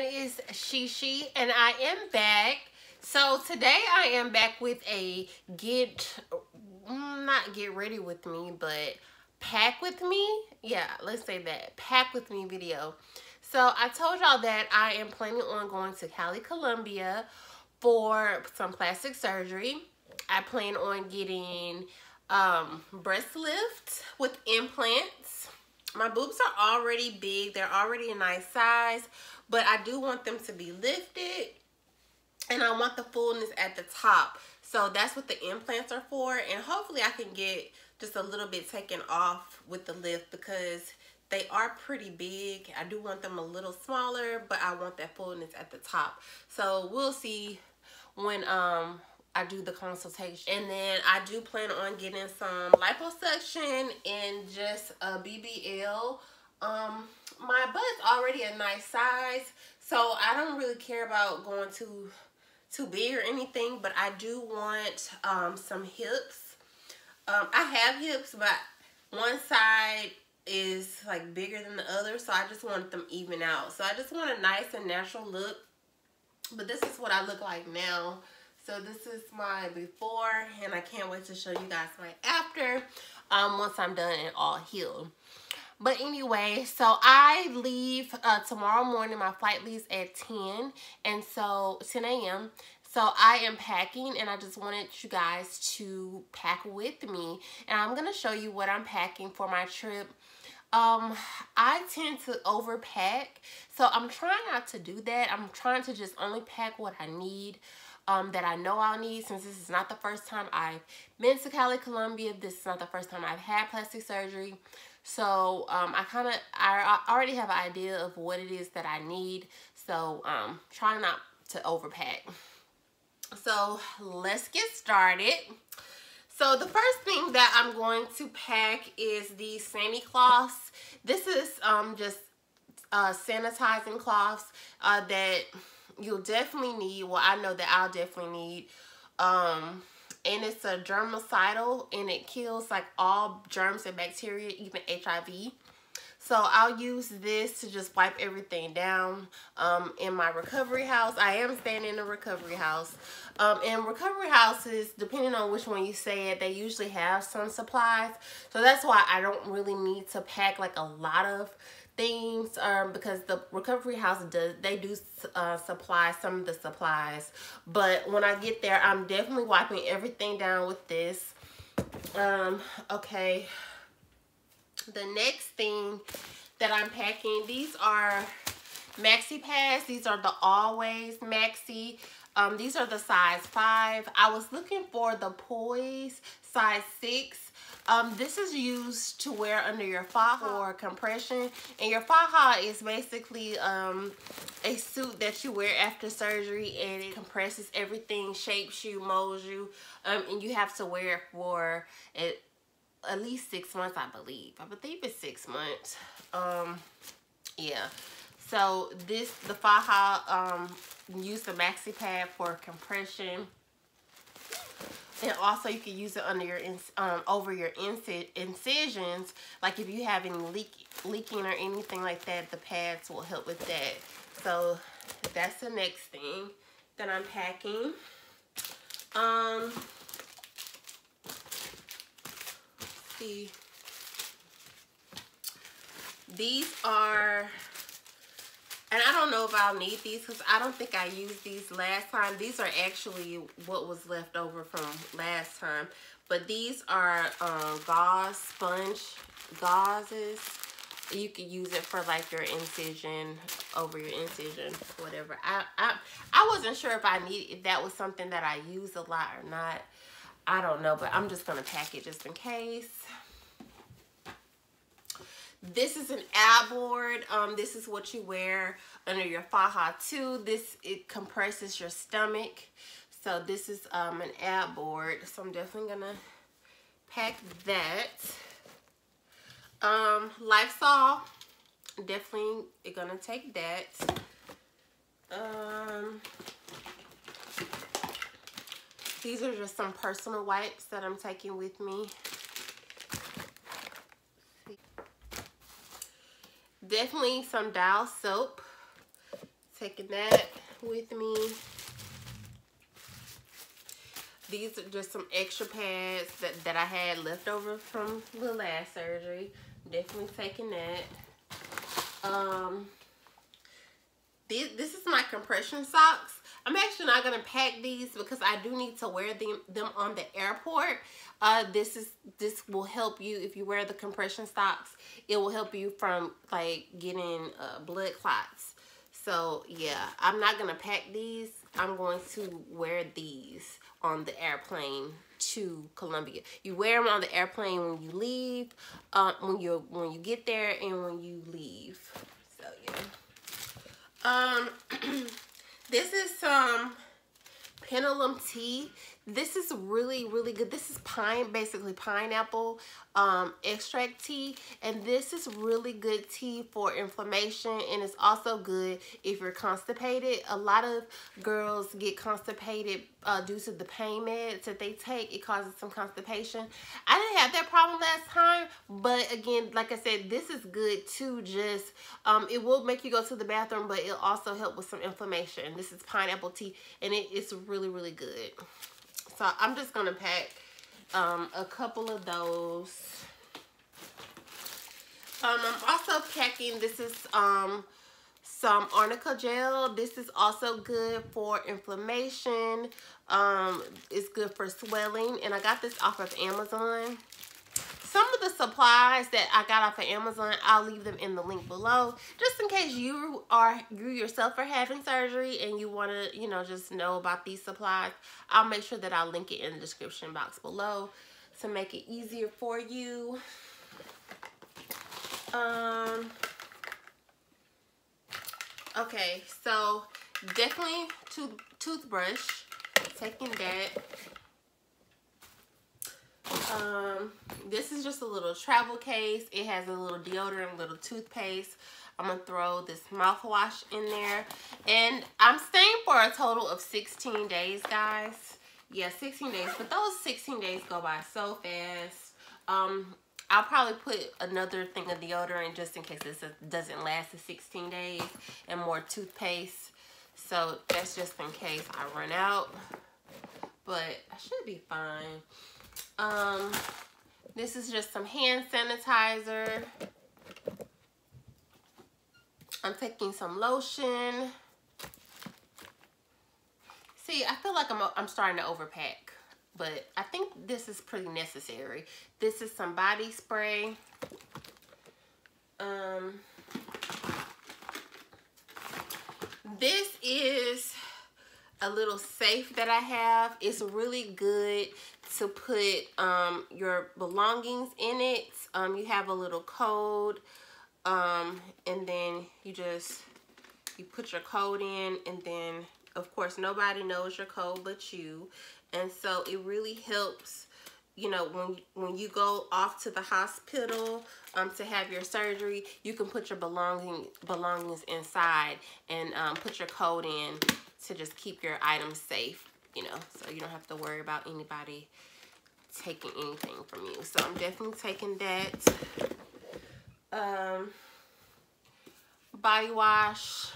is Shishi and I am back. So today I am back with a not get ready with me, but pack with me. Yeah, let's say that. Pack with me video. So I told y'all that I am planning on going to Cali Colombia for some plastic surgery. I plan on getting breast lift with implants. My boobs are already big. They're already a nice size, but I do want them to be lifted and I want the fullness at the top. So that's what the implants are for, and hopefully I can get just a little bit taken off with the lift because they are pretty big. I do want them a little smaller, but I want that fullness at the top. So we'll see when I do the consultation. And then I do plan on getting some liposuction and just a BBL. My butt's already a nice size, so I don't really care about going too big or anything, but I do want some hips. I have hips, but one side is like bigger than the other, so I just want them even out. So I just want a nice and natural look, but this is what I look like now. So this is my before, and I can't wait to show you guys my after once I'm done and all healed. But anyway, so I leave tomorrow morning. My flight leaves at 10 a.m. So I am packing, and I just wanted you guys to pack with me. And I'm going to show you what I'm packing for my trip. I tend to overpack, so I'm trying not to do that. I'm trying to just only pack what I need. That I know I'll need, since this is not the first time I've been to Cali Colombia. This is not the first time I've had plastic surgery. So I already have an idea of what it is that I need. So try not to overpack. So let's get started. So the first thing that I'm going to pack is these Sandy cloths. This is just sanitizing cloths that you'll definitely need. Well, I know that I'll definitely need. And it's a germicidal, and it kills like all germs and bacteria, even HIV. So I'll use this to just wipe everything down in my recovery house. I am staying in a recovery house. And recovery houses, depending on which one you say it, they usually have some supplies. So that's why I don't really need to pack like a lot of things, because the recovery house they do supply some of the supplies. But when I get there, I'm definitely wiping everything down with this. Okay, the next thing that I'm packing, these are maxi pads. These are the Always Maxi. These are the size 5. I was looking for the Poise size 6. This is used to wear under your faja or compression. And your faja is basically a suit that you wear after surgery, and it compresses everything, shapes you, molds you, and you have to wear it for at least 6 months, I believe. I believe it's 6 months. Yeah. So the faja, use the maxi pad for compression. And also you can use it under your over your incisions. Like if you have any leaking or anything like that, the pads will help with that. So that's the next thing that I'm packing. Let's see. These are, and I don't know if I'll need these because I don't think I used these last time. These are actually what was left over from last time. But these are gauze, sponge gauzes. You can use it for like your incision, over your incision, whatever. I wasn't sure if that was something that I use a lot or not. I don't know, but I'm just gonna pack it just in case. This is an ab board. This is what you wear under your faja too. It compresses your stomach. So this is an ab board. So I'm definitely gonna pack that. Lysol, definitely gonna take that. These are just some personal wipes that I'm taking with me. Definitely some Dial soap taking that with me. These are just some extra pads that I had left over from the last surgery. Definitely taking that. This is my compression socks. I'm actually not gonna pack these because I do need to wear them on the airport. This will help you if you wear the compression socks. It will help you from like getting blood clots. So yeah, I'm not gonna pack these. I'm going to wear these on the airplane to Colombia. You wear them on the airplane when you leave, when you get there, and when you leave. So yeah. This is some Pendulum tea. This is really, really good. This is basically pineapple extract tea, and this is really good tea for inflammation, and it's also good if you're constipated. A lot of girls get constipated due to the pain meds that they take. It causes some constipation. I didn't have that problem last time, but again, like I said, this is good too. Just it will make you go to the bathroom, but it'll also help with some inflammation. This is pineapple tea, and it's really, really good. So I'm just gonna pack a couple of those. I'm also packing, this is some arnica gel. This is also good for inflammation. It's good for swelling, and I got this off of Amazon. Some of the supplies that I got off of Amazon, I'll leave them in the link below, just in case you yourself are having surgery and you want to, you know, just know about these supplies. I'll make sure that I'll link it in the description box below to make it easier for you. Okay, so definitely toothbrush, taking that. This is just a little travel case. It has a little deodorant, a little toothpaste. I'm gonna throw this mouthwash in there, and I'm staying for a total of 16 days, guys. Yeah, 16 days, but those 16 days go by so fast. I'll probably put another thing of deodorant just in case this doesn't last the 16 days, and more toothpaste. So that's just in case I run out, but I should be fine. This is just some hand sanitizer. I'm taking some lotion. See, I feel like I'm starting to overpack, but I think this is pretty necessary. This is some body spray. This is a little safe that I have. It's really good to put your belongings in it. You have a little code, and then you put your code in, and then of course nobody knows your code but you, and so it really helps, you know, when you go off to the hospital to have your surgery. You can put your belongings inside and put your code in to just keep your items safe, you know, so you don't have to worry about anybody taking anything from you. So I'm definitely taking that. Body wash,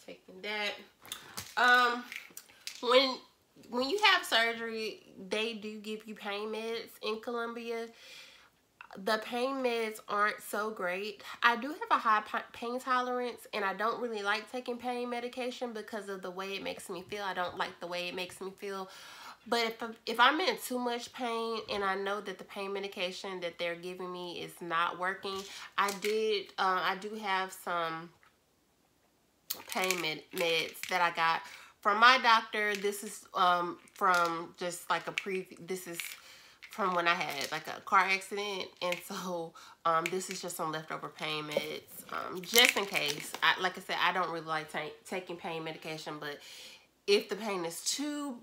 taking that. When you have surgery, they do give you pain meds in Colombia. The pain meds aren't so great. I do have a high pain tolerance, and I don't really like taking pain medication because of the way it makes me feel. I don't like the way it makes me feel. But if I'm in too much pain and I know that the pain medication that they're giving me is not working, I do have some pain meds that I got from my doctor. This is from just like this is from when I had like a car accident, and so this is just some leftover pain meds, just in case. Like I said, I don't really like taking pain medication, but if the pain is too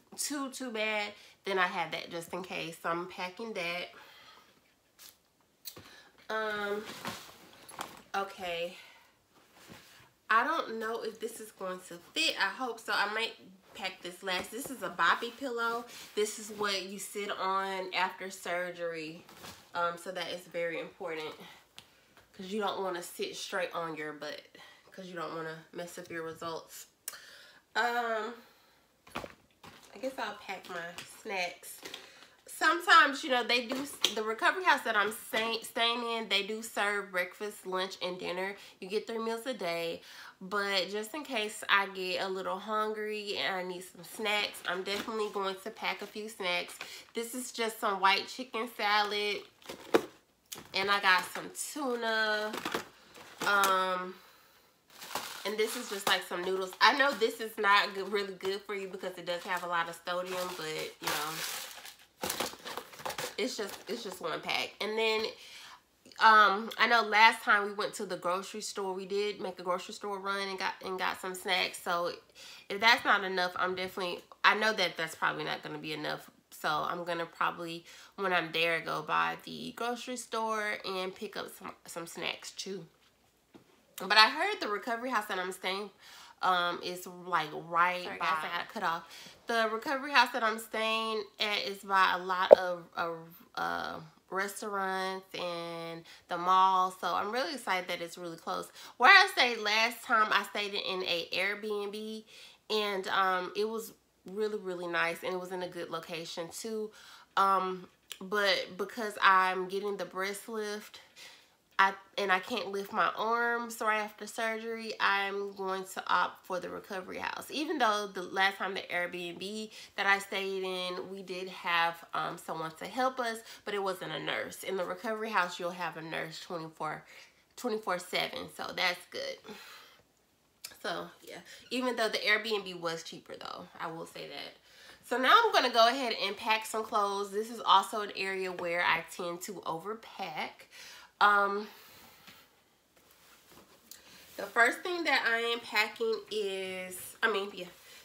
bad, then I have that just in case. So I'm packing that. Okay. I don't know if this is going to fit. I hope so. I might pack this last. This is a bobby pillow. This is what you sit on after surgery. So that is very important, because you don't want to sit straight on your butt, because you don't want to mess up your results. I guess I'll pack my snacks. Sometimes, you know, they do, the recovery house that I'm staying in, they do serve breakfast, lunch, and dinner. You get 3 meals a day. But just in case I get a little hungry and I need some snacks, I'm definitely going to pack a few snacks. This is just some white chicken salad. And I got some tuna. And this is just like some noodles. I know this is not good, really good for you because it does have a lot of sodium, but you know, it's just one pack. And then I know last time we went to the grocery store, we did make a grocery store run and got some snacks. So if that's not enough, I know that that's probably not going to be enough. So I'm going to probably, when I'm there, go by the grocery store and pick up some snacks too. But I heard the recovery house that I'm staying is like right by, guys, I got cut off. The recovery house that I'm staying at is by a lot of restaurants and the mall. So I'm really excited that it's really close. Where I stayed last time, I stayed in a Airbnb, and it was really, really nice, and it was in a good location too. But because I'm getting the breast lift, and I can't lift my arms right after surgery, I'm going to opt for the recovery house. Even though the last time the Airbnb that I stayed in, we did have someone to help us, but it wasn't a nurse. In the recovery house, you'll have a nurse 24/7, so that's good. So yeah, even though the Airbnb was cheaper though, I will say that. So now I'm gonna go ahead and pack some clothes. This is also an area where I tend to overpack. The first thing that I am packing is,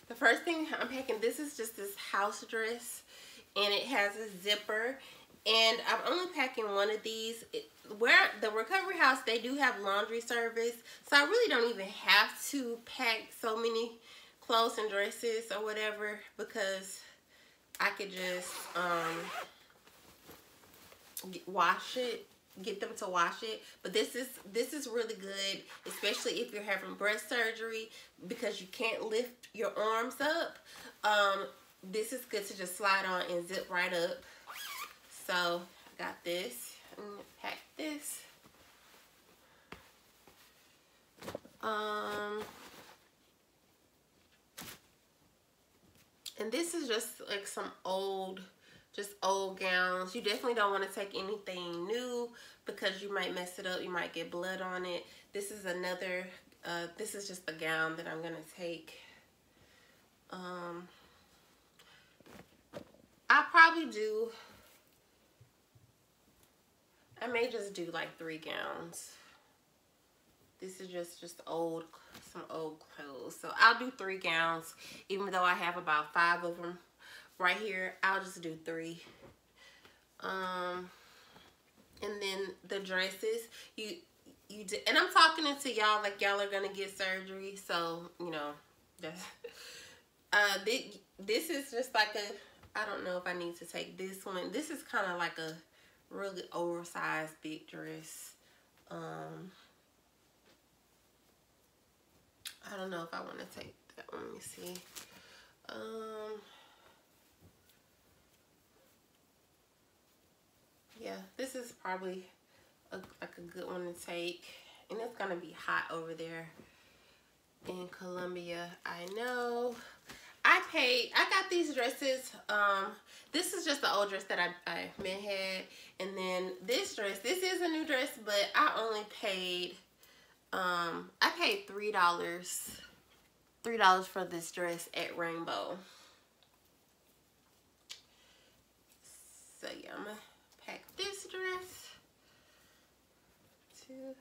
the first thing I'm packing, this is just this house dress, and it has a zipper, and I'm only packing one of these. Where the recovery house, they do have laundry service, so I really don't even have to pack so many clothes and dresses or whatever, because I could just get them to wash it. But this is really good, especially if you're having breast surgery, because you can't lift your arms up. This is good to just slide on and zip right up. So I got this. I'm gonna pack this. And this is just like some old gowns. You definitely don't want to take anything new because you might mess it up. You might get blood on it. This is another, this is just the gown that I'm going to take. I may just do like 3 gowns. This is just some old clothes. So I'll do 3 gowns, even though I have about 5 of them right here. I'll just do 3. And then the dresses, and I'm talking to y'all like y'all are gonna get surgery, so you know that's this is just like I don't know if I need to take this one. This is kind of like a really oversized big dress. I don't know if I want to take that one. Let me see. Yeah, this is probably like a good one to take. And it's going to be hot over there in Colombia. I know. I got these dresses. This is just the old dress that I had. And then this dress, this is a new dress, but I only paid, I paid $3 for this dress at Rainbow. So yeah, I'm gonna pack this dress too.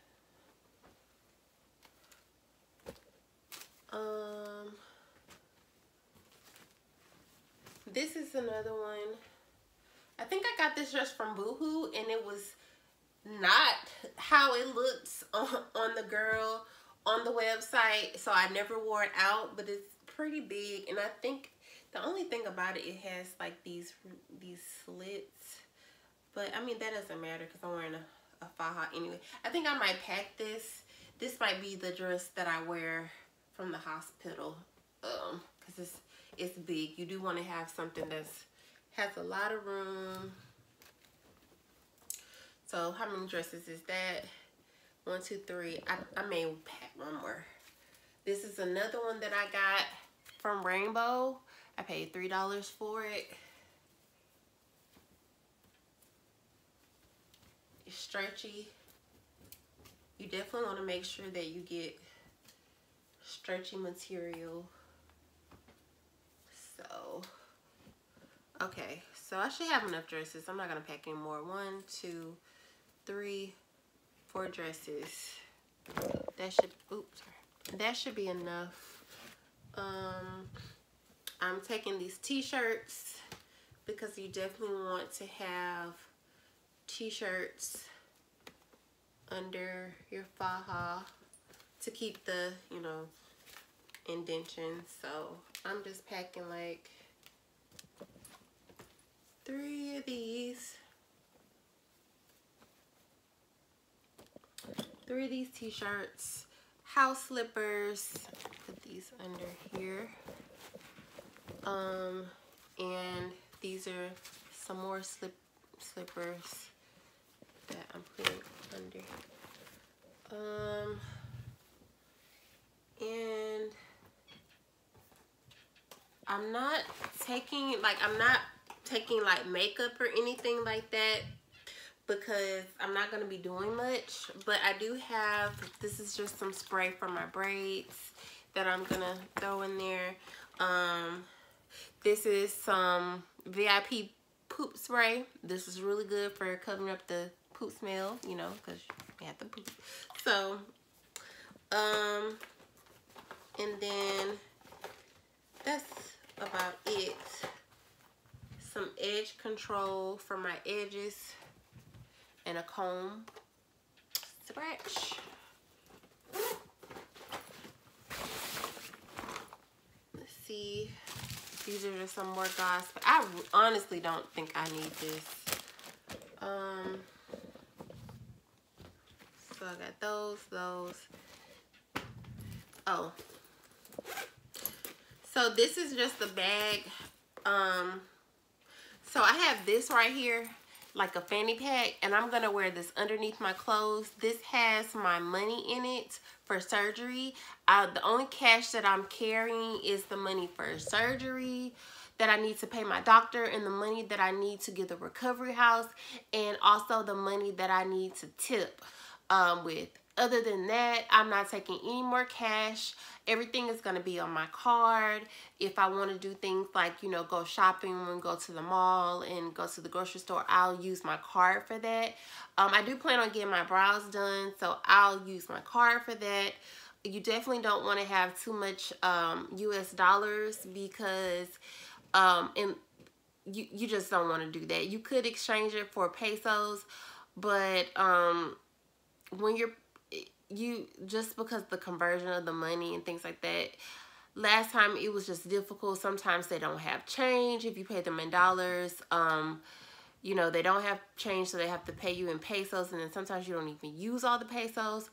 This is another one. I think I got this dress from Boohoo, and it was not how it looks on the girl on the website, so I never wore it out, but it's pretty big. And I think the only thing about it, it has like these slits, but I mean that doesn't matter because I'm wearing a faja anyway. I think I might pack this. this might be the dress that I wear from the hospital, because it's big. You do want to have something that's has a lot of room. So how many dresses is that? 1, 2, 3. I may pack one more. This is another one that I got from Rainbow. I paid $3 for it. It's stretchy. You definitely want to make sure that you get stretchy material. So, okay. So I should have enough dresses. I'm not going to pack any more. 1, 2, 3, 4 dresses. That should, oops, sorry. That should be enough. I'm taking these t-shirts because you definitely want to have t-shirts under your faja to keep the, you know, indentation. So I'm just packing like 3 of these. 3 of these t-shirts. House slippers. Put these under here. And these are some more slippers that I'm putting under. And I'm not taking like makeup or anything like that because I'm not going to be doing much, but I do have, this is just some spray for my braids that I'm going to throw in there. This is some VIP poop spray. This is really good for covering up the poop smell, you know, because you have to poop. So, and then that's about it. Some edge control for my edges and a comb. Scratch. Let's see. These are just some more gauze, but I honestly don't think I need this. So I got those. Oh. So this is just the bag. So I have this right here, like a fanny pack, and I'm gonna wear this underneath my clothes. This has my money in it for surgery. The only cash that I'm carrying is the money for surgery that I need to pay my doctor, and the money that I need to give the recovery house, and also the money that I need to tip with. Other than that, I'm not taking any more cash. Everything is going to be on my card. If I want to do things like, you know, go shopping and go to the mall and go to the grocery store, I'll use my card for that. I do plan on getting my brows done, so I'll use my card for that. You definitely don't want to have too much US dollars because you just don't want to do that. You could exchange it for pesos, but when just because the conversion of the money and things like that, last time it was just difficult. Sometimes they don't have change if you pay them in dollars. You know, they don't have change, so they have to pay you in pesos, and then sometimes you don't even use all the pesos.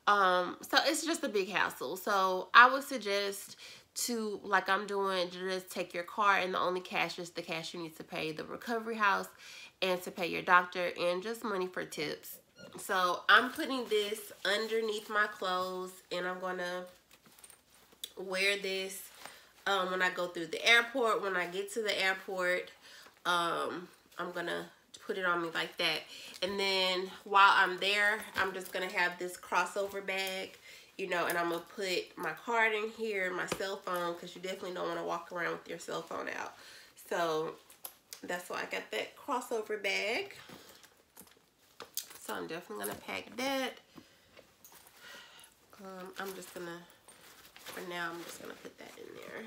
So it's just a big hassle. So I would suggest to, like I'm doing, just take your card, and the only cash is the cash you need to pay the recovery house and to pay your doctor, and just money for tips. So I'm putting this underneath my clothes, and I'm gonna wear this when I go through the airport. When I get to the airport, I'm gonna put it on me like that. And then while I'm there, I'm just gonna have this crossover bag, you know, and I'm gonna put my card in here, my cell phone, because you definitely don't want to walk around with your cell phone out. So that's why I got that crossover bag. So I'm definitely gonna pack that. I'm just gonna, for now, I'm just gonna put that in there.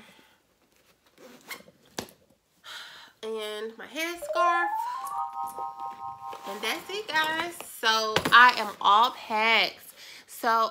And my headscarf. And that's it, guys. So I am all packed. So